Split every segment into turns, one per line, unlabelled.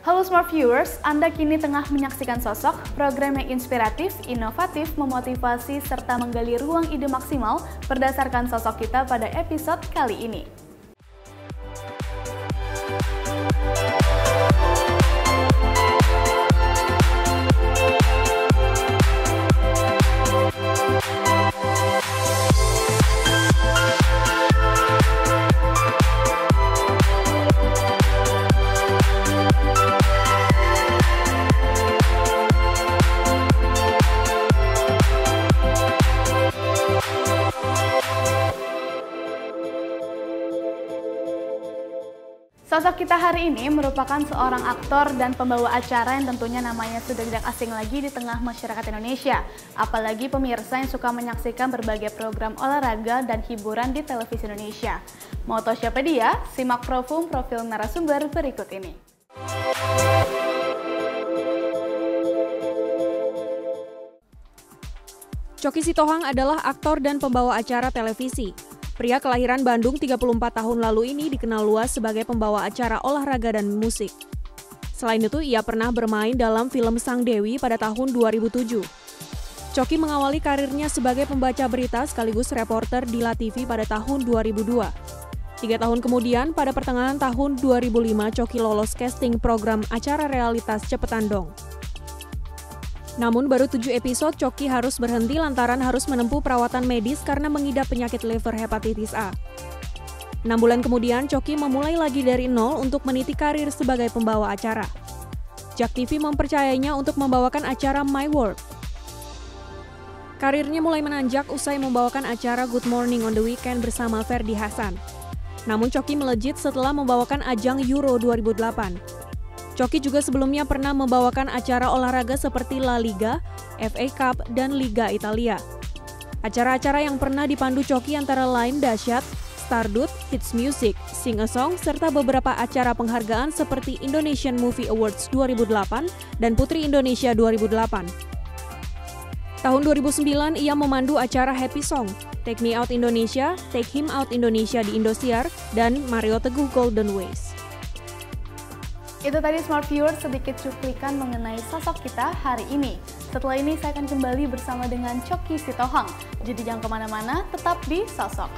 Halo Smart Viewers, Anda kini tengah menyaksikan Sosok, program yang inspiratif, inovatif, memotivasi, serta menggali ruang ide maksimal berdasarkan sosok kita pada episode kali ini. Sosok kita hari ini merupakan seorang aktor dan pembawa acara yang tentunya namanya sudah tidak asing lagi di tengah masyarakat Indonesia. Apalagi pemirsa yang suka menyaksikan berbagai program olahraga dan hiburan di televisi Indonesia. Mau tahu siapa dia? Simak profil narasumber berikut ini.
Choky Sitohang adalah aktor dan pembawa acara televisi. Pria kelahiran Bandung 34 tahun lalu ini dikenal luas sebagai pembawa acara olahraga dan musik. Selain itu, ia pernah bermain dalam film Sang Dewi pada tahun 2007. Choky mengawali karirnya sebagai pembaca berita sekaligus reporter di LaTV pada tahun 2002. 3 tahun kemudian, pada pertengahan tahun 2005, Choky lolos casting program acara realitas Cepetan Dong. Namun baru 7 episode Choky harus berhenti lantaran harus menempuh perawatan medis karena mengidap penyakit liver hepatitis A. 6 bulan kemudian Choky memulai lagi dari nol untuk meniti karir sebagai pembawa acara. JAK TV mempercayainya untuk membawakan acara My World. Karirnya mulai menanjak usai membawakan acara Good Morning on the Weekend bersama Ferdy Hassan. Namun Choky melejit setelah membawakan ajang Euro 2008. Choky juga sebelumnya pernah membawakan acara olahraga seperti La Liga, FA Cup, dan Liga Italia. Acara-acara yang pernah dipandu Choky antara lain Dahsyat, Stardut, Hits Music, Sing a Song, serta beberapa acara penghargaan seperti Indonesian Movie Awards 2008 dan Putri Indonesia 2008. Tahun 2009, ia memandu acara Happy Song, Take Me Out Indonesia, Take Him Out Indonesia di Indosiar, dan Mario Teguh Golden Ways.
Itu tadi Smart Viewers sedikit cuplikan mengenai sosok kita hari ini. Setelah ini saya akan kembali bersama dengan Choky Sitohang. Jadi jangan kemana-mana, tetap di Sosok.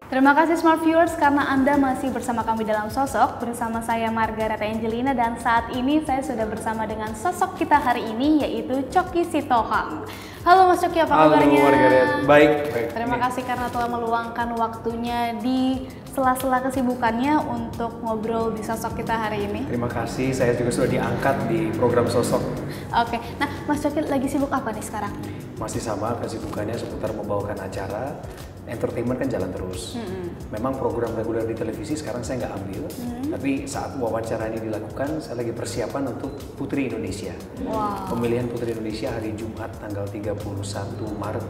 Terima kasih Smart Viewers karena Anda masih bersama kami dalam Sosok. Bersama saya Margaret Angelina dan saat ini saya sudah bersama dengan sosok kita hari ini yaitu Choky Sitohang. Halo Mas Choky, apa kabarnya?
Halo Margaret, baik.
Terima kasih karena telah meluangkan waktunya di sela-sela kesibukannya untuk ngobrol di Sosok kita hari ini.
Terima kasih, saya juga sudah diangkat di program Sosok.
Oke, nah Mas Choky lagi sibuk apa nih sekarang?
Masih sama kesibukannya seputar membawakan acara. Entertainment kan jalan terus. Memang program reguler di televisi sekarang saya nggak ambil, tapi saat wawancara ini dilakukan, saya lagi persiapan untuk Putri Indonesia.
Wow.
Pemilihan Putri Indonesia hari Jumat tanggal 31 Maret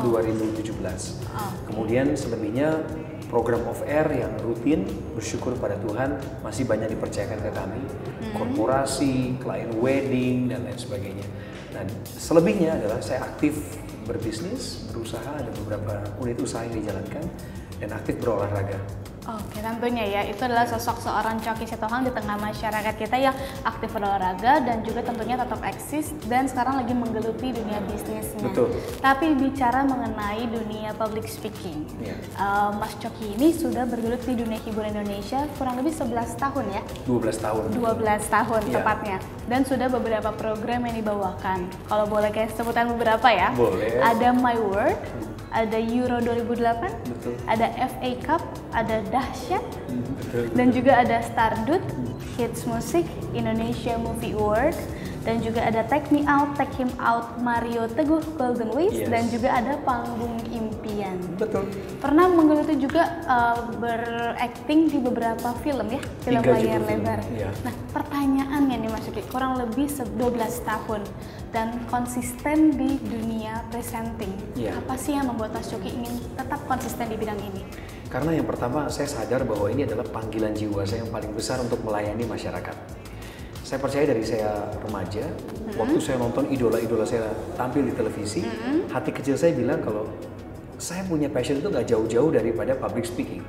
2017. Kemudian selebihnya program off air yang rutin, bersyukur pada Tuhan masih banyak dipercayakan ke kami. Korporasi, klien wedding, dan lain sebagainya. Dan selebihnya adalah saya aktif berbisnis, berusaha, ada beberapa unit usaha yang dijalankan, dan aktif berolahraga.
Oke, tentunya ya, itu adalah sosok seorang Choky Sitohang di tengah masyarakat kita yang aktif berolahraga dan juga tentunya tetap eksis dan sekarang lagi menggeluti dunia bisnisnya.
Betul.
Tapi bicara mengenai dunia public speaking, Mas Choky ini sudah bergelut di dunia hiburan Indonesia kurang lebih 11 tahun ya?
12 tahun.
12 tahun tepatnya. Dan sudah beberapa program yang dibawakan. Kalau boleh kayak sebutan beberapa ya?
Boleh.
Ada My World, ada Euro 2008,
Betul.
ada FA Cup, ada Dahsyat,
Betul.
dan juga ada Stardut, Hits Music, Indonesia Movie Award, dan juga ada Take Me Out, Take Him Out, Mario Teguh Golden Ways, dan juga ada Panggung Impian.
Betul.
Pernah menggeluti juga berakting di beberapa film ya, film
3
layar
juga
lebar.
film, iya.
Nah, pertanyaannya nih Mas Choky, kurang lebih 12 tahun dan konsisten di dunia presenting.
Iya.
Apa sih yang membuat Mas Choky ingin tetap konsisten di bidang ini?
Karena yang pertama saya sadar bahwa ini adalah panggilan jiwa saya yang paling besar untuk melayani masyarakat. Saya percaya dari saya remaja, waktu saya nonton idola-idola saya tampil di televisi, hati kecil saya bilang kalau saya punya passion itu nggak jauh-jauh daripada public speaking.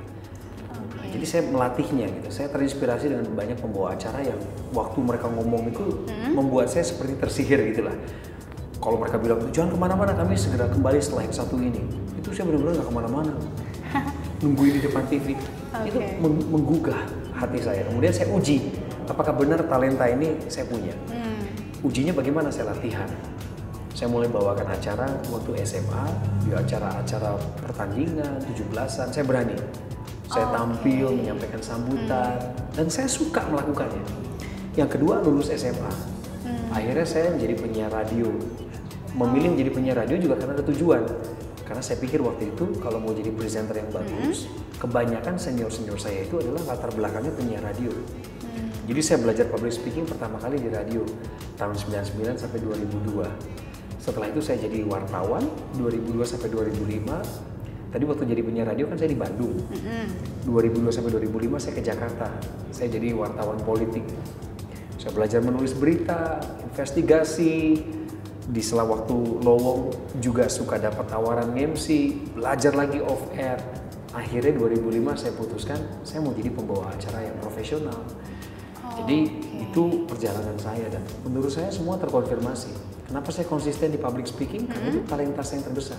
Jadi saya melatihnya gitu. Saya terinspirasi dengan banyak pembawa acara yang waktu mereka ngomong itu membuat saya seperti tersihir gitulah. Kalau mereka bilang jangan kemana-mana, kami segera kembali setelah yang satu ini. Itu saya benar-benar nggak kemana-mana. Nungguin di depan TV. Itu menggugah hati saya. Kemudian saya uji apakah benar talenta ini saya punya. Ujinya bagaimana? Saya latihan. Saya mulai bawakan acara waktu SMA, juga acara-acara pertandingan, 17-an, saya berani. Saya tampil, menyampaikan sambutan, dan saya suka melakukannya. Yang kedua, lulus SMA. Akhirnya saya menjadi penyiar radio. Memilih menjadi penyiar radio juga karena ada tujuan. Karena saya pikir waktu itu kalau mau jadi presenter yang bagus, kebanyakan senior-senior saya itu adalah latar belakangnya penyiar radio. Jadi saya belajar public speaking pertama kali di radio tahun 99 sampai 2002. Setelah itu saya jadi wartawan 2002 sampai 2005. Tadi waktu jadi penyiar radio kan saya di Bandung. 2002 sampai 2005 saya ke Jakarta. Saya jadi wartawan politik. Saya belajar menulis berita, investigasi. Di sela waktu lowong juga suka dapat tawaran MC, belajar lagi off air. Akhirnya 2005 saya putuskan saya mau jadi pembawa acara yang profesional. Jadi itu perjalanan saya dan menurut saya semua terkonfirmasi. Kenapa saya konsisten di public speaking? Karena itu talenta saya yang terbesar.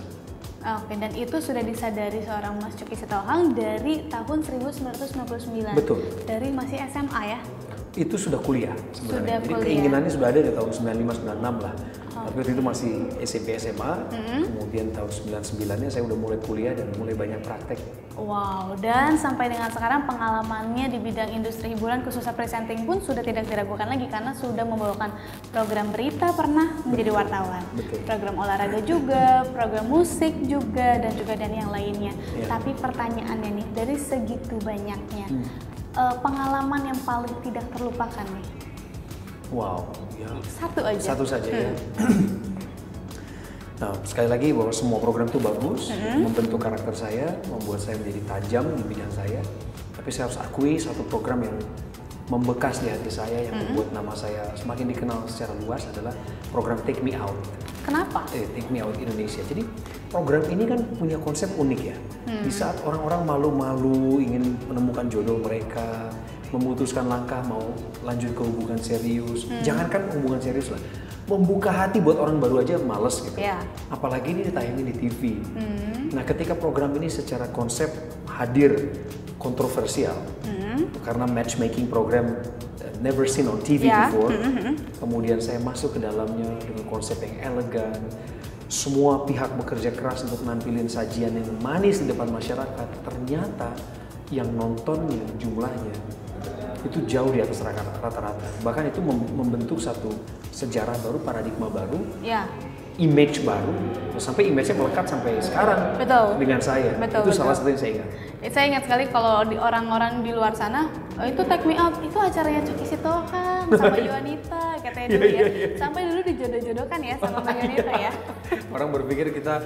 Oke, dan itu sudah disadari seorang Mas Coki Sitohang dari tahun 1999.
Betul.
Dari masih SMA ya?
Itu sudah kuliah sebenarnya.
Sudah
Jadi
kuliah.
keinginannya sudah ada di tahun 95-96 lah. Tapi waktu itu masih SMP SMA. Kemudian tahun 99-nya saya udah mulai kuliah dan mulai banyak praktek.
Wow, dan sampai dengan sekarang pengalamannya di bidang industri hiburan khususnya presenting pun sudah tidak diragukan lagi karena sudah membawakan program berita, pernah menjadi wartawan.
Betul.
Program olahraga juga, program musik juga, dan yang lainnya.
Ya.
Tapi pertanyaannya nih, dari segitu banyaknya, pengalaman yang paling tidak terlupakan nih?
Wow, ya.
Satu aja.
Satu saja ya. Nah, sekali lagi bahwa semua program itu bagus, membentuk karakter saya, membuat saya menjadi tajam di bidang saya. Tapi saya harus akui satu program yang membekas di hati saya, yang membuat nama saya semakin dikenal secara luas adalah program Take Me Out.
Kenapa?
Take Me Out Indonesia. Jadi program ini kan punya konsep unik ya. Di saat orang-orang malu-malu ingin menemukan jodoh mereka, memutuskan langkah mau lanjut ke hubungan serius, jangankan hubungan serius lah, membuka hati buat orang baru aja males gitu.
Yeah.
Apalagi ini ditayangin di TV. Nah, ketika program ini secara konsep hadir kontroversial, karena matchmaking program never seen on TV before. Kemudian saya masuk ke dalamnya dengan konsep yang elegan. Semua pihak bekerja keras untuk nampilin sajian yang manis di depan masyarakat. Ternyata yang nontonnya jumlahnya itu jauh di atas rata-rata. Bahkan itu membentuk satu sejarah baru, paradigma baru, image baru, sampai image-nya melekat sampai sekarang.
Betul.
Dengan saya. Itu salah satu yang saya ingat.
Saya ingat sekali kalau di orang-orang di luar sana, itu Take Me Out, itu acaranya Coki Sitohang sama Yuanita, katanya dulu ya. Sampai dulu dijodoh-jodohkan ya sama Mbak Yuanita ya.
Orang berpikir kita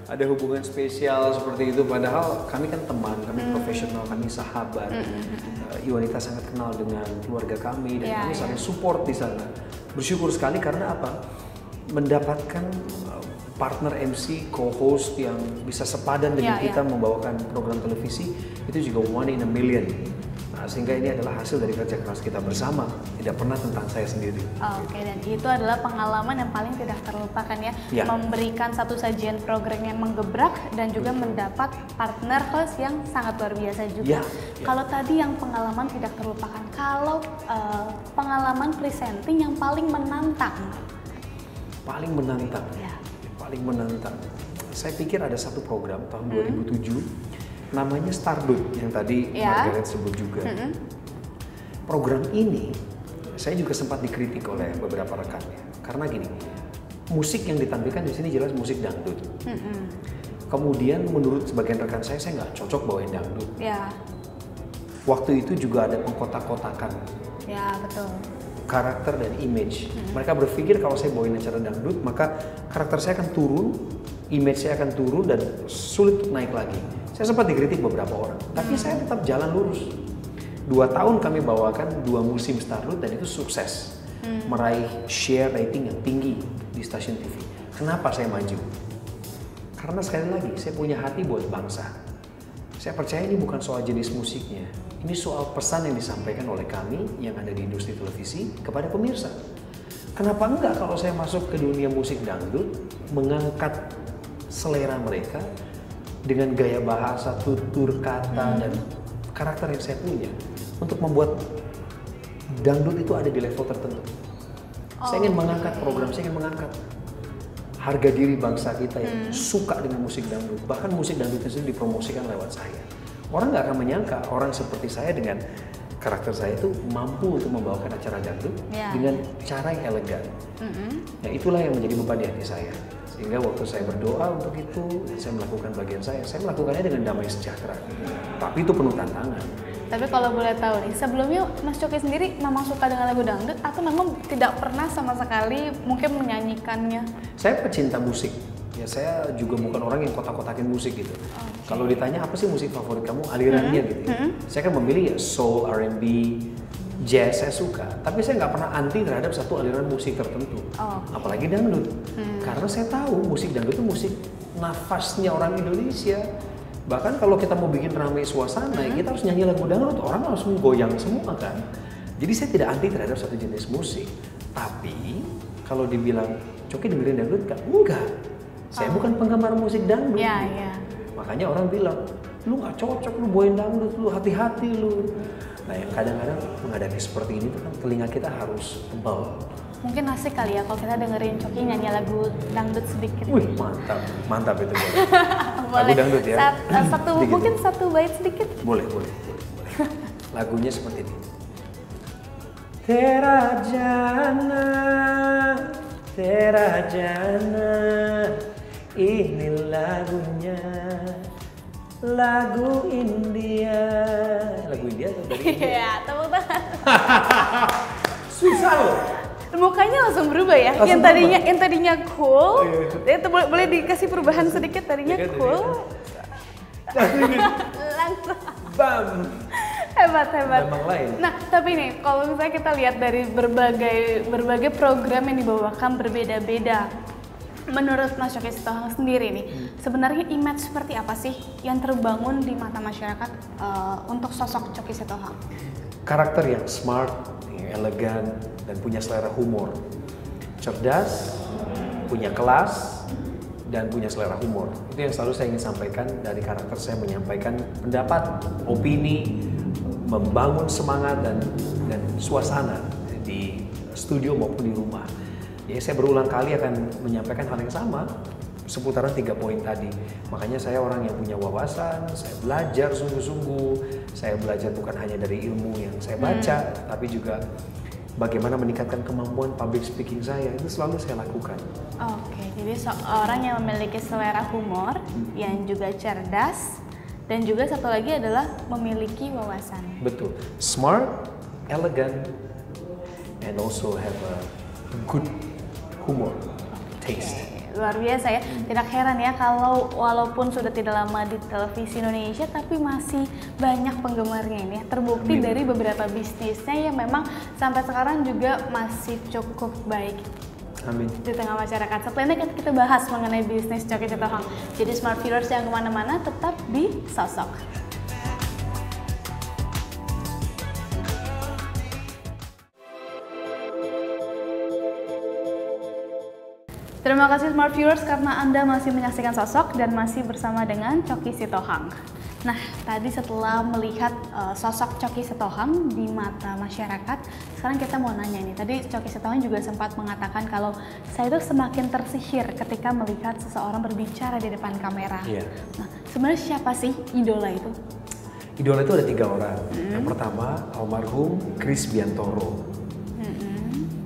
ada hubungan spesial seperti itu, padahal kami kan teman, kami profesional, kami sahabat. Yuanita sangat kenal dengan keluarga kami dan kami saling support di sana. Bersyukur sekali karena apa? Mendapatkan partner MC, co-host yang bisa sepadan dengan kita membawakan program televisi, itu juga one in a million. Nah, sehingga ini adalah hasil dari kerja keras kita bersama, tidak pernah tentang saya sendiri.
Oke, dan itu adalah pengalaman yang paling tidak terlupakan ya, memberikan satu sajian program yang menggebrak dan juga mendapat partner host yang sangat luar biasa juga. Kalau tadi yang pengalaman tidak terlupakan, kalau pengalaman presenting yang paling menantang?
Paling menantang. Paling menantang. Saya pikir ada satu program tahun 2007 namanya Stardut yang tadi Margaret sebut juga. Program ini saya juga sempat dikritik oleh beberapa rekannya karena gini, musik yang ditampilkan di sini jelas musik dangdut. Kemudian menurut sebagian rekan saya nggak cocok bawain dangdut. Waktu itu juga ada pengkotak-kotakan.
Ya, betul.
Karakter dan image. Mereka berpikir kalau saya bawain acara dangdut, maka karakter saya akan turun, image saya akan turun dan sulit untuk naik lagi. Saya sempat dikritik beberapa orang, tapi saya tetap jalan lurus. 2 tahun kami bawakan 2 musim Stardut dan itu sukses. Meraih share rating yang tinggi di stasiun TV. Kenapa saya maju? Karena sekali lagi, saya punya hati buat bangsa. Saya percaya ini bukan soal jenis musiknya. Ini soal pesan yang disampaikan oleh kami yang ada di industri televisi kepada pemirsa. Kenapa enggak kalau saya masuk ke dunia musik dangdut, mengangkat selera mereka dengan gaya bahasa, tutur kata, dan karakter yang saya punya untuk membuat dangdut itu ada di level tertentu. Saya ingin mengangkat program, saya ingin mengangkat harga diri bangsa kita yang suka dengan musik dangdut. Bahkan musik dangdut itu dipromosikan lewat saya. Orang nggak akan menyangka orang seperti saya dengan karakter saya itu mampu untuk membawakan acara dangdut dengan cara yang elegan. Nah, itulah yang menjadi beban di hati saya. Sehingga waktu saya berdoa untuk itu, saya melakukan bagian saya melakukannya dengan damai sejahtera. Tapi itu penuh tantangan.
Tapi kalau boleh tahu nih, sebelumnya Mas Coki sendiri memang suka dengan lagu dangdut atau memang tidak pernah sama sekali mungkin menyanyikannya?
Saya pecinta musik. Ya, saya juga bukan orang yang kotak-kotakin musik gitu. Kalau ditanya apa sih musik favorit kamu, alirannya gitu ya. Saya kan memilih ya soul, R&B, jazz saya suka. Tapi saya nggak pernah anti terhadap satu aliran musik tertentu. Apalagi dangdut. Karena saya tahu musik dangdut itu musik nafasnya orang Indonesia. Bahkan kalau kita mau bikin ramai suasana, kita harus nyanyi lagu dangdut, orang langsung goyang semua kan. Jadi saya tidak anti terhadap satu jenis musik. Tapi kalau dibilang, Coki dengerin dangdut nggak? Enggak. Saya bukan penggemar musik dangdut. Makanya orang bilang, lu nggak cocok, lu bawain dangdut, lu hati-hati lu. Nah, yang kadang-kadang menghadapi seperti ini tuh kan telinga kita harus tebal.
Mungkin asik kali ya kalau kita dengerin Coki nyanyi lagu dangdut sedikit.
Wih, mantap itu boleh.
Boleh.
Lagu dangdut ya.
Mungkin satu bait sedikit.
Boleh. Lagunya seperti ini. Tera jana, ini lagunya, lagu India. Lagu India atau dari India?
Iya, tepuk tangan.
Susah loh.
Mukanya langsung berubah ya.
Langsung
yang tadinya cool, itu boleh dikasih perubahan sedikit, tadinya cool. Langsung.
Bam.
Hebat.
Memang lain.
Nah, tapi nih kalau misalnya kita lihat dari berbagai program yang dibawakan berbeda-beda. Menurut Mas Coki Sitohang sendiri nih, sebenarnya image seperti apa sih yang terbangun di mata masyarakat untuk sosok Coki Sitohang?
Karakter yang smart, yang elegan, dan punya selera humor. Cerdas, punya kelas, dan punya selera humor. Itu yang selalu saya ingin sampaikan dari karakter saya, menyampaikan pendapat, opini, membangun semangat dan suasana di studio maupun di rumah. Ya, saya berulang kali akan menyampaikan hal yang sama seputaran 3 poin tadi. Makanya saya orang yang punya wawasan, saya belajar sungguh-sungguh. Saya belajar bukan hanya dari ilmu yang saya baca, tapi juga bagaimana meningkatkan kemampuan public speaking saya. Itu selalu saya lakukan.
Oke, jadi seorang yang memiliki selera humor, yang juga cerdas, dan juga satu lagi adalah memiliki wawasan.
Betul, smart, elegant, and also have a good humor, taste.
Luar biasa ya, tidak heran ya kalau walaupun sudah tidak lama di televisi Indonesia tapi masih banyak penggemarnya ini ya. Terbukti dari beberapa bisnisnya yang memang sampai sekarang juga masih cukup baik.
Amin.
Di tengah masyarakat. Setelah ini kita bahas mengenai bisnis Coki Sitohang. Jadi smart viewers yang kemana-mana tetap di Sosok. Terima kasih smart viewers karena Anda masih menyaksikan Sosok dan masih bersama dengan Coki Sitohang. Nah, tadi setelah melihat sosok Coki Sitohang di mata masyarakat, sekarang kita mau nanya nih. Tadi Coki Sitohang juga sempat mengatakan kalau saya itu semakin tersihir ketika melihat seseorang berbicara di depan kamera.
Yeah.
Nah, sebenarnya siapa sih idola itu?
Idola itu ada 3 orang. Yang pertama, almarhum Kris Biantoro.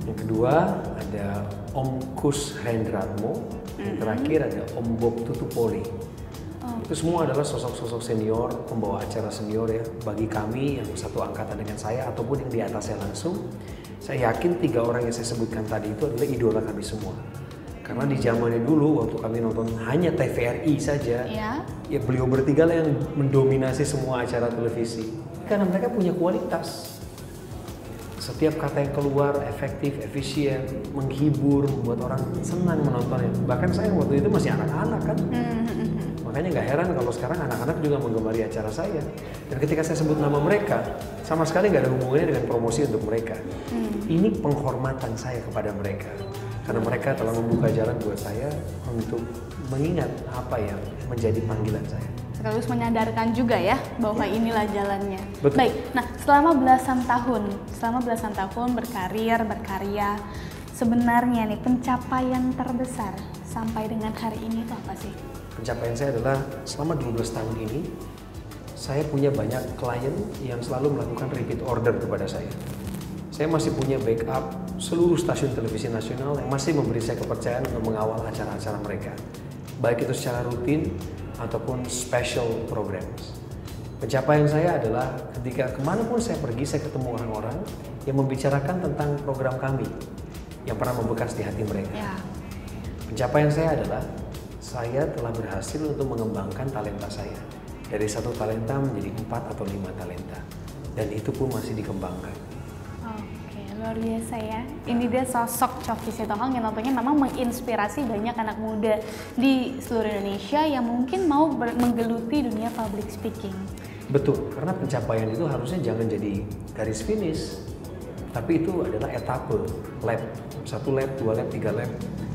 Yang kedua, ada Om Kus Hendratmo. Yang terakhir ada Om Bob Tutupoli. Itu semua adalah sosok-sosok senior, pembawa acara senior ya. Bagi kami yang satu angkatan dengan saya ataupun yang di atas saya langsung, saya yakin 3 orang yang saya sebutkan tadi itu adalah idola kami semua. Karena di zamannya dulu waktu kami nonton hanya TVRI saja, ya beliau bertiga lah yang mendominasi semua acara televisi. Karena mereka punya kualitas. Setiap kata yang keluar efektif, efisien, menghibur, membuat orang senang menontonnya. Bahkan saya waktu itu masih anak-anak kan. Makanya nggak heran kalau sekarang anak-anak juga menggemari acara saya. Dan ketika saya sebut nama mereka, sama sekali nggak ada hubungannya dengan promosi untuk mereka. Ini penghormatan saya kepada mereka. Karena mereka telah membuka jalan buat saya untuk mengingat apa yang menjadi panggilan saya.
Sekaligus menyadarkan juga ya bahwa inilah jalannya.
Betul.
Baik, nah selama belasan tahun berkarir, berkarya, sebenarnya nih pencapaian terbesar sampai dengan hari ini itu apa sih?
Pencapaian saya adalah selama 12 tahun ini, saya punya banyak klien yang selalu melakukan repeat order kepada saya. Saya masih punya backup seluruh stasiun televisi nasional yang masih memberi saya kepercayaan untuk mengawal acara-acara mereka. Baik itu secara rutin ataupun special programs. Pencapaian saya adalah ketika kemanapun saya pergi, saya ketemu orang-orang yang membicarakan tentang program kami yang pernah membekas di hati mereka.
Ya.
Pencapaian saya adalah saya telah berhasil untuk mengembangkan talenta saya. Dari 1 talenta menjadi 4 atau 5 talenta. Dan itu pun masih dikembangkan.
Oke, luar biasa ya. Ini dia sosok Choky Sitohang yang tentunya memang menginspirasi banyak anak muda di seluruh Indonesia yang mungkin mau menggeluti dunia public speaking.
Betul, karena pencapaian itu harusnya jangan jadi garis finish. Tapi itu adalah etape, lap. 1 lap, 2 lap, 3 lap.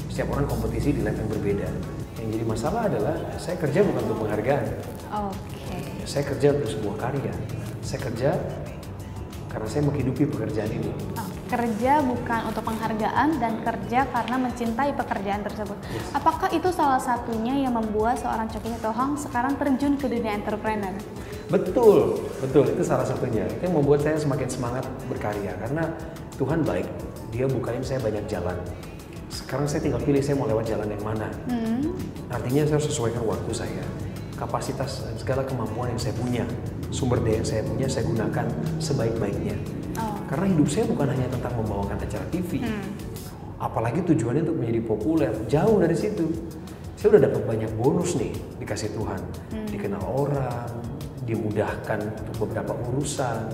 Setiap orang kompetisi di lap yang berbeda. Yang jadi masalah adalah saya kerja bukan untuk penghargaan.
Oke.
Saya kerja untuk sebuah karya. Saya kerja karena saya menghidupi pekerjaan ini.
Kerja bukan untuk penghargaan dan kerja karena mencintai pekerjaan tersebut.
Yes.
Apakah itu salah satunya yang membuat seorang Choky Sitohang sekarang terjun ke dunia entrepreneur?
Betul, itu salah satunya. Itu yang membuat saya semakin semangat berkarya karena Tuhan baik. Dia bukain saya banyak jalan. Sekarang saya tinggal pilih saya mau lewat jalan yang mana. Artinya saya harus sesuaikan waktu saya, kapasitas dan segala kemampuan yang saya punya, sumber daya yang saya punya saya gunakan sebaik-baiknya. Karena hidup saya bukan hanya tentang membawakan acara TV, apalagi tujuannya untuk menjadi populer. Jauh dari situ. Saya udah dapat banyak bonus nih dikasih Tuhan, dikenal orang, dimudahkan untuk beberapa urusan,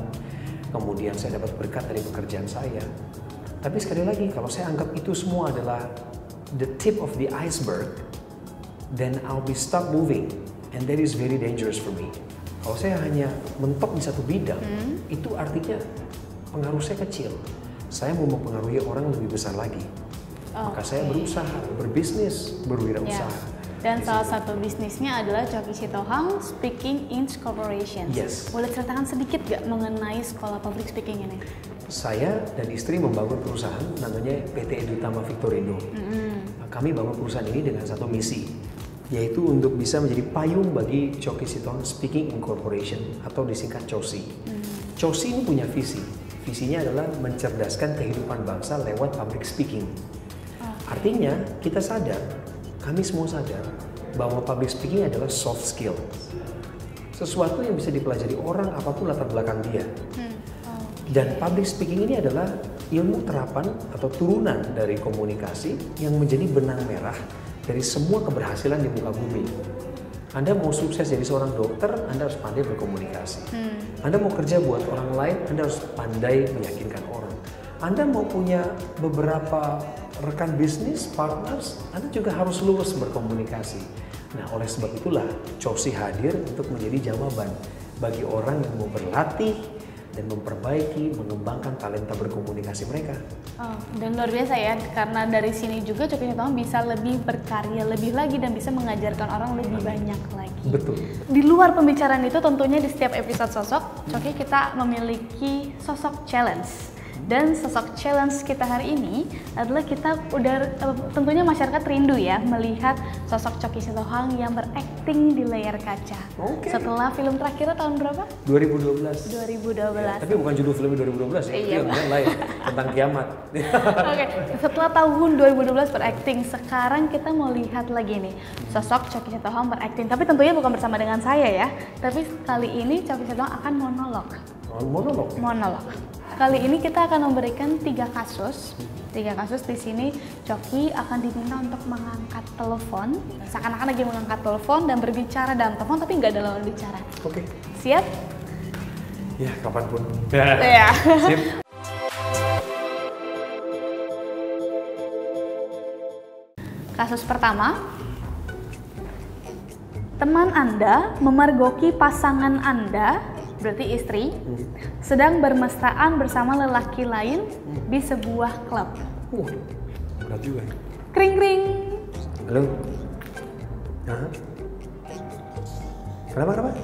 kemudian saya dapat berkat dari pekerjaan saya. Tapi sekali lagi, kalau saya anggap itu semua adalah the tip of the iceberg, then I'll be stuck moving, and that is very dangerous for me. Kalau saya hanya mentok di satu bidang, itu artinya pengaruh saya kecil. Saya mau mempengaruhi orang lebih besar lagi. Maka saya berusaha, berbisnis, berwirausaha.
Dan salah satu bisnisnya adalah Choky Sitohang Speaking Inc. Corporation.
Yes.
Boleh ceritakan sedikit gak mengenai sekolah public speaking ini?
Saya dan istri membangun perusahaan namanya PT Edutama Victorindo. Kami bangun perusahaan ini dengan satu misi, yaitu untuk bisa menjadi payung bagi Choky Sitohang Speaking Inc. Corporation atau disingkat CHOSI. CHOSI ini punya visi. Visinya adalah mencerdaskan kehidupan bangsa lewat public speaking. Artinya kita sadar, kami semua sadar bahwa public speaking adalah soft skill. Sesuatu yang bisa dipelajari orang apapun latar belakang dia. Dan public speaking ini adalah ilmu terapan atau turunan dari komunikasi yang menjadi benang merah dari semua keberhasilan di muka bumi. Anda mau sukses jadi seorang dokter, Anda harus pandai berkomunikasi. Anda mau kerja buat orang lain, Anda harus pandai meyakinkan orang. Anda mau punya beberapa rekan bisnis, partners, Anda juga harus lulus berkomunikasi. Nah, oleh sebab itulah CHOSI hadir untuk menjadi jawaban bagi orang yang mau berlatih dan memperbaiki, mengembangkan talenta berkomunikasi mereka.
Dan luar biasa ya, karena dari sini juga Choky Sitohang bisa lebih berkarya lebih lagi dan bisa mengajarkan orang lebih banyak lagi.
Betul.
Di luar pembicaraan itu tentunya di setiap episode sosok, Choky kita memiliki sosok challenge. Dan sosok challenge kita hari ini adalah kita udah tentunya masyarakat rindu ya melihat sosok Choky Sitohang yang berakting di layar kaca. Setelah film terakhirnya tahun berapa?
2012.
2012.
Ya, tapi bukan judul filmnya 2012 ya, itu yang lain tentang kiamat.
Oke, setelah tahun 2012 berakting, sekarang kita mau lihat lagi nih sosok Choky Sitohang berakting. Tapi tentunya bukan bersama dengan saya ya. Tapi kali ini Choky Sitohang akan monolog. Monolog. Kali ini kita akan memberikan 3 kasus. 3 kasus di sini Choky akan diminta untuk mengangkat telepon, seakan-akan lagi mengangkat telepon dan berbicara dalam telepon tapi nggak ada lawan bicara.
Oke.
Siap?
Ya, kapanpun.
Ya.
Sip.
Kasus pertama, teman Anda memergoki pasangan Anda, berarti istri, sedang bermesraan bersama lelaki lain di sebuah klub.
Berat juga.
Kring kring.
Halo. Hah? Kenapa?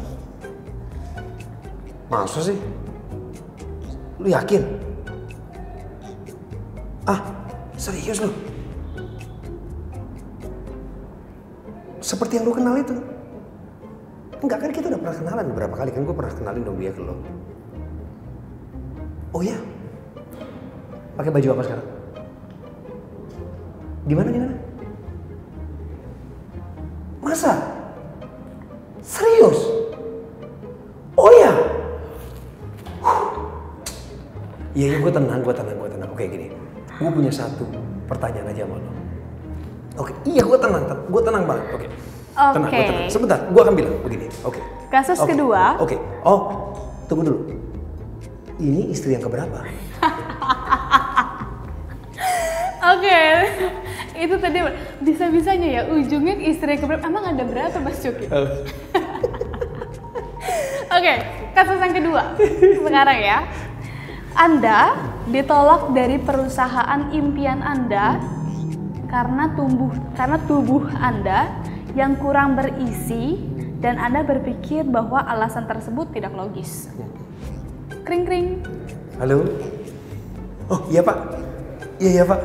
Masa sih? Lu yakin? Serius lu? Seperti yang lu kenal itu? Enggak kan, kita udah pernah kenalan beberapa kali kan, gue pernah kenalin dong dia ke lo. Oh ya? Pakai baju apa sekarang? Di mana? Masa? Serius? Oh ya? Iya, gue tenang. Oke, gini. Gue punya satu pertanyaan aja sama lo. Oke, iya gue tenang banget. Oke. Tenang, gue tenang. Sebentar, gue akan bilang begini. Oke.
Kasus kedua.
Oke. Tunggu dulu. Ini istri yang keberapa?
Oke. Itu tadi bisa-bisanya ya ujungnya istri yang keberapa. Emang ada berapa Mas Coki? Oke, kasus yang kedua. Sekarang ya. Anda ditolak dari perusahaan impian Anda karena tubuh Anda yang kurang berisi dan Anda berpikir bahwa alasan tersebut tidak logis. Kring kring.
Halo. Oh iya Pak. Iya Pak.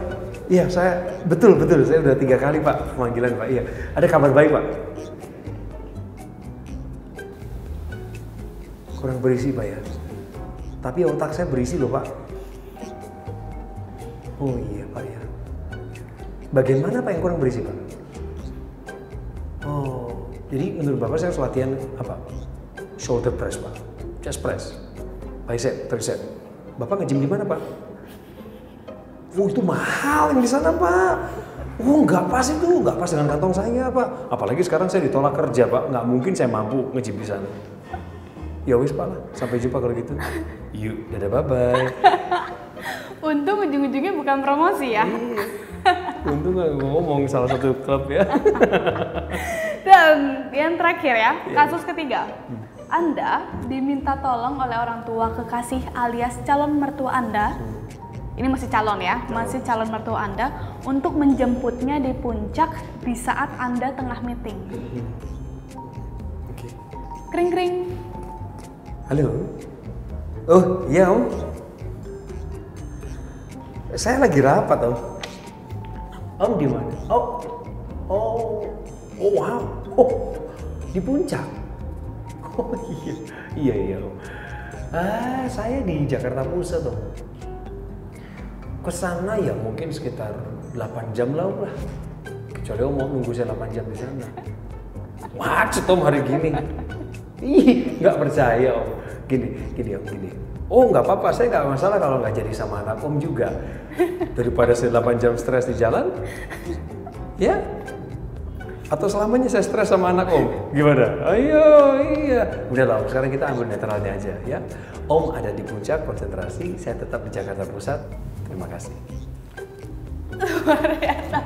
Iya saya betul saya udah 3 kali Pak pemanggilan Pak. Iya. Ada kabar baik Pak. Kurang berisi Pak ya. Tapi otak saya berisi loh Pak. Oh iya Pak ya. Bagian mana Pak yang kurang berisi Pak? Oh, jadi menurut Bapak saya harus latihan apa? Shoulder press Pak, chest press, bicep, tricep. Bapak nge-gym di mana Pak? Oh itu mahal yang di sana Pak. Oh nggak pas itu, nggak pas dengan kantong saya Pak. Apalagi sekarang saya ditolak kerja Pak, nggak mungkin saya mampu nge-gym di sana. Ya wis Pak lah, sampai jumpa kalau gitu. Yuk, dadah bye-bye.
Untung ujung-ujungnya bukan promosi ya.
Untung gak ngomong salah satu klub ya.
Dan yang terakhir ya, kasus ketiga. Anda diminta tolong oleh orang tua kekasih alias calon mertua Anda. Ini masih calon ya, masih calon mertua Anda untuk menjemputnya di puncak di saat Anda tengah meeting.
Oke.
Kring kring.
Halo. Oh iya Om. Saya lagi rapat Om. Om di mana? Oh wow. Oh di puncak. Oh iya Om. Saya di Jakarta Pusat Om. Kesana ya mungkin sekitar 8 jam lah Om lah. Kecuali Om mau nunggu saya 8 jam di sana. Macet Om hari gini. Ih, nggak percaya Om. Gini Om, gini. Oh nggak apa-apa, saya nggak masalah kalau nggak jadi sama anak Om juga. Daripada saya 8 jam stres di jalan, ya? Atau selamanya saya stres sama anak Om? Gimana? Ayo, iya. Udah lah Om, sekarang kita ambil netralnya aja ya. Om ada di puncak konsentrasi, saya tetap di Jakarta Pusat. Terima kasih.
Luar biasa.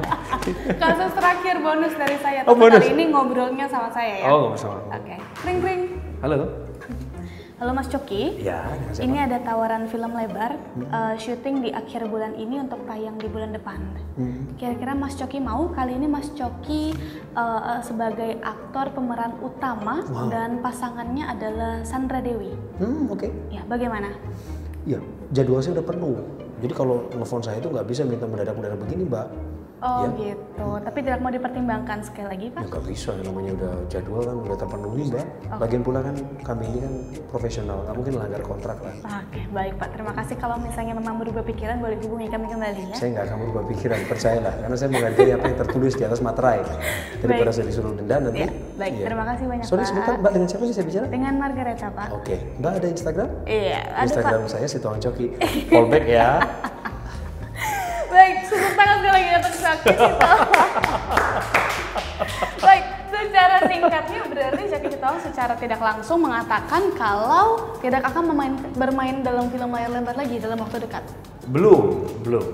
Kasus terakhir bonus dari saya.
Oh, bonus.
Kali ini ngobrolnya sama saya ya.
Oh, nggak masalah.
Oke. Kring kring.
Halo.
Halo Mas Coki.
Ya,
ini ada tawaran film lebar syuting di akhir bulan ini untuk tayang di bulan depan. Kira-kira Mas Coki mau? Kali ini Mas Coki sebagai aktor pemeran utama dan pasangannya adalah Sandra Dewi.
Oke.
Ya, bagaimana?
Iya, jadwal saya udah penuh. Jadi kalau nelfon saya itu nggak bisa minta mendadak begini Mbak.
Oh
ya.
gitu, tapi tidak mau dipertimbangkan sekali lagi Pak?
Ya nggak bisa, namanya udah jadwal kan udah terpenuhi Mbak. Lagian pula kan kami ini kan profesional, nggak mungkin langgar kontrak lah.
Oke, baik Pak, terima kasih. Kalau misalnya memang berubah pikiran boleh hubungi kami kembali ya.
Saya nggak akan berubah pikiran, percayalah. Karena saya menghargai apa yang tertulis di atas materai. Daripada saya disuruh denda nanti.
Ya, baik, terima kasih banyak
Sorry
Pak.
sebentar Mbak, dengan siapa sih saya bicara?
Dengan Margareta Pak.
Oke, Mbak ada Instagram?
Iya, ada
Instagram
Pak.
saya Situang Coki. Callback ya.
Baik, tepuk tangan sekali lagi untuk Coki Sitohang. Baik, secara singkatnya berarti Coki Sitohang secara tidak langsung mengatakan kalau tidak akan bermain dalam film layar lebar lagi dalam waktu dekat.
Belum.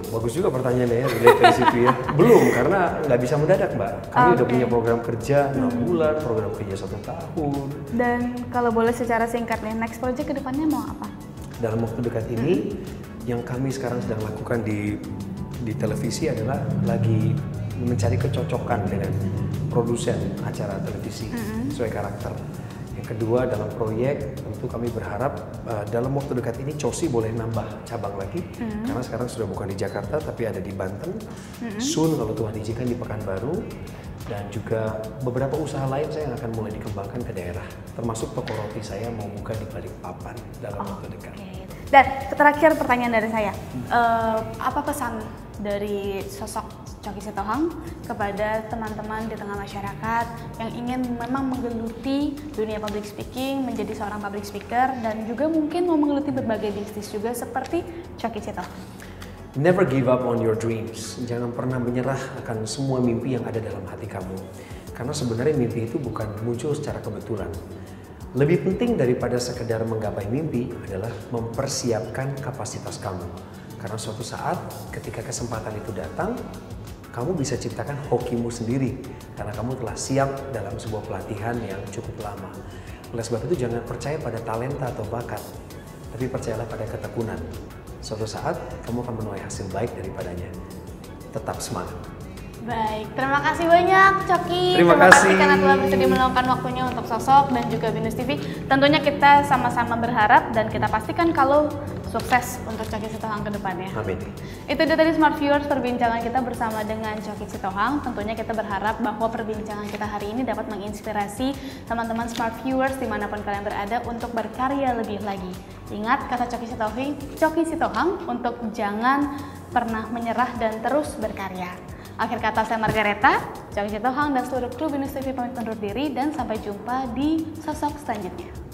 Bagus juga pertanyaannya ya, dilihat dari situ ya. Belum, karena nggak bisa mendadak, Mbak. Kami udah punya program kerja 6 bulan, program kerja 1 tahun.
Dan kalau boleh secara singkat nih, next project ke depannya mau apa?
Dalam waktu dekat ini, yang kami sekarang sedang lakukan di televisi adalah lagi mencari kecocokan dengan produsen acara televisi sesuai karakter. Yang kedua, dalam proyek tentu kami berharap dalam waktu dekat ini Cosi boleh nambah cabang lagi karena sekarang sudah bukan di Jakarta tapi ada di Banten. Soon kalau Tuhan izinkan di Pekanbaru, dan juga beberapa usaha lain saya yang akan mulai dikembangkan ke daerah, termasuk toko roti saya mau buka di Balikpapan dalam waktu dekat.
Dan terakhir pertanyaan dari saya, apa pesan dari sosok Coki Sitohang kepada teman-teman di tengah masyarakat yang ingin memang menggeluti dunia public speaking, menjadi seorang public speaker, dan juga mungkin mau menggeluti berbagai bisnis juga seperti Coki Sitohang?
Never give up on your dreams. Jangan pernah menyerah akan semua mimpi yang ada dalam hati kamu. Karena sebenarnya mimpi itu bukan muncul secara kebetulan. Lebih penting daripada sekedar menggapai mimpi adalah mempersiapkan kapasitas kamu. Karena suatu saat ketika kesempatan itu datang, kamu bisa ciptakan hokimu sendiri. Karena kamu telah siap dalam sebuah pelatihan yang cukup lama. Oleh sebab itu jangan percaya pada talenta atau bakat, tapi percayalah pada ketekunan. Suatu saat kamu akan menuai hasil baik daripadanya. Tetap semangat.
Baik, terima kasih banyak Coki.
Terima kasih
karena telah bersedia meluangkan waktunya untuk Sosok dan juga Binus TV. Tentunya kita sama-sama berharap dan kita pastikan kalau sukses untuk Coki Sitohang ke depannya.
Amin.
Itu dia tadi Smart Viewers perbincangan kita bersama dengan Coki Sitohang. Tentunya kita berharap bahwa perbincangan kita hari ini dapat menginspirasi teman-teman Smart Viewers dimanapun kalian berada untuk berkarya lebih lagi. Ingat kata Coki Sitohang untuk jangan pernah menyerah dan terus berkarya. Akhir kata saya Margareta, Coki Sitohang dan seluruh kru Binus TV pamit undur diri dan sampai jumpa di Sosok selanjutnya.